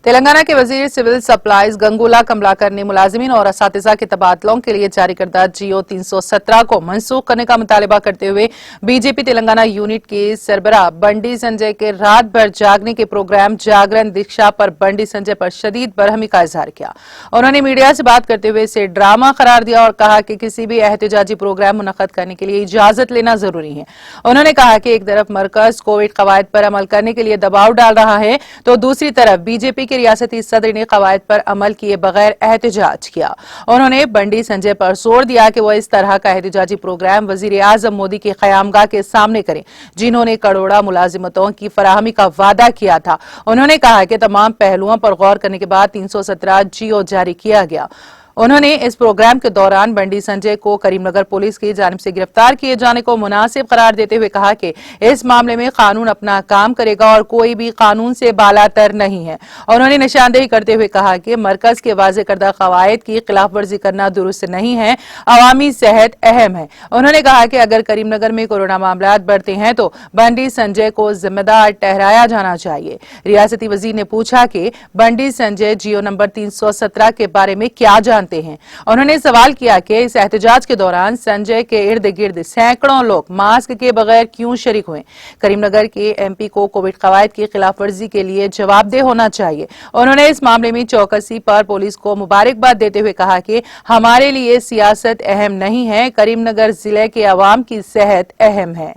तेलंगाना के वजीर civil supplies गंगूला Kamlakar ने मुलाजिमीन और असातिज़ा के तबादलों के लिए जारी करदा जियो 317 को मनसूख करने का मुतालबा करते हुए बीजेपी तेलंगाना यूनिट के सरबराह बंडी संजय के रात भर जागने के प्रोग्राम जागरण दीक्षा पर बंडी संजय पर शदीद बरहमी का इजहार किया। उन्होंने मीडिया से बात करते हुए इसे ड्रामा करार दिया और कहा कि किसी भी एहतजाजी प्रोग्राम मुनक्कद करने के लिए इजाजत लेना जरूरी है। उन्होंने कहा कि एक तरफ मरकज कोविड कवायद पर अमल करने के लिए दबाव डाल रहा है तो दूसरी तरफ बीजेपी के रियासती सदर ने कवायद पर अमल किए बगैर एहतजाज किया। उन्होंने बंडी संजय पर जोर दिया कि वह इस तरह का एहतजाजी प्रोग्राम वजीर आजम मोदी के क़यामगाह के सामने करें, जिन्होंने करोड़ों मुलाजिमतों की फराहमी का वादा किया था। उन्होंने कहा कि तमाम पहलुओं पर गौर करने के बाद 317 जियो जारी किया गया। उन्होंने इस प्रोग्राम के दौरान बंडी संजय को करीमनगर पुलिस की जानिब से गिरफ्तार किए जाने को मुनासिब करार देते हुए कहा कि इस मामले में कानून अपना काम करेगा और कोई भी कानून से बालातर नहीं है। उन्होंने निशानदेही करते हुए कहा कि मरकज के वाज़े करदा कवायद की खिलाफ वर्जी करना दुरुस्त नहीं है, अवामी सेहत अहम है। उन्होंने कहा कि अगर करीमनगर में कोरोना मामलात बढ़ते हैं तो बंडी संजय को जिम्मेदार ठहराया जाना चाहिए। रियासती वजीर ने पूछा कि बंडी संजय जियो नंबर 317 के बारे में क्या जानते हैं। उन्होंने सवाल किया कि इस एहतजाज के दौरान संजय के इर्द गिर्द सैकड़ों लोग मास्क के बगैर क्यों शरीक हुए। करीमनगर के एमपी को कोविड कवायद की खिलाफ वर्जी के लिए जवाबदेह होना चाहिए। उन्होंने इस मामले में चौकसी पर पुलिस को मुबारकबाद देते हुए कहा कि हमारे लिए सियासत अहम नहीं है, करीमनगर जिले के अवाम की सेहत अहम है।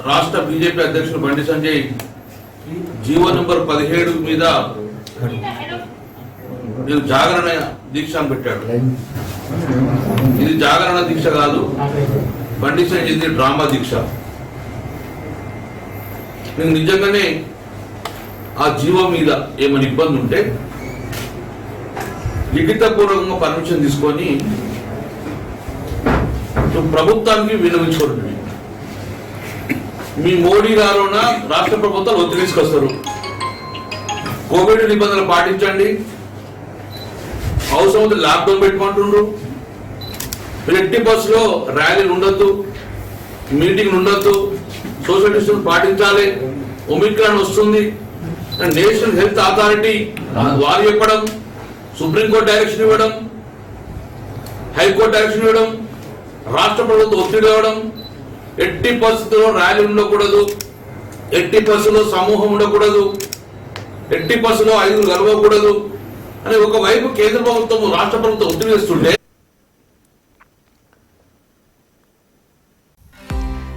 राष्ट्र बीजेपी अध्यक्ष बंडी संजय जीवो नंबर 17 మీద వీళ్ళు జాగరణ దీక్ష అని పెట్టాడు. ఇది జాగరణ దీక్ష కాదు, బండి సంజయ్ ఇది డ్రామా దీక్ష. నేను నిజంగానే ఆ జీవో మీద ఏమైనా ఇబ్బంది ఉంటే లిఖితపూర్వకంగా పర్మిషన్ తీసుకొని ప్రభుత్వానికి విన్నవించుకోండి. మీ మోడీ గారున రాష్ట్ర ప్రభుత్వాలు ఒత్తిడి తీసుకొస్తారు. కోవిడ్ నిబంధనలు పాటించండి, అవసరం లాక్డౌన్ పెట్టుకుంటుండ్రు. ఎట్టి బస్సులో ర్యాలీలు ఉండొద్దు, మీటింగ్లు ఉండొద్దు, సోషల్ డిస్టెన్స్ పాటించాలి. ఒమిక్రాన్ వస్తుంది, నేషనల్ హెల్త్ అథారిటీ వారు చెప్పడం, సుప్రీంకోర్టు డైరెక్షన్ ఇవ్వడం, హైకోర్టు డైరెక్షన్ ఇవ్వడం, రాష్ట్ర ప్రభుత్వం ఒత్తిడి ఇవ్వడం, ఎట్టి పరిస్థితుల్లో ర్యాలీ ఉండకూడదు, ఎట్టి బస్సులో సమూహం ఉండకూడదు, ఎట్టి బస్సులో 5 కలవకూడదు అని ఒకవైపు కేంద్ర ప్రభుత్వం రాష్ట్ర ప్రభుత్వం ఒత్తిడి చేస్తుంటే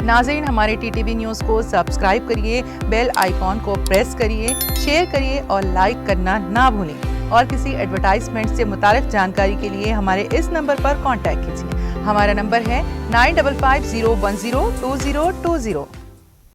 नाज़रीन, हमारे टीटीवी न्यूज़ को सब्सक्राइब करिए, बेल आइकॉन को प्रेस करिए, शेयर करिए और लाइक करना ना भूलें। और किसी एडवर्टाइजमेंट से मुताल्लिक़ जानकारी के लिए हमारे इस नंबर पर कॉन्टैक्ट कीजिए। हमारा नंबर है 9550102020।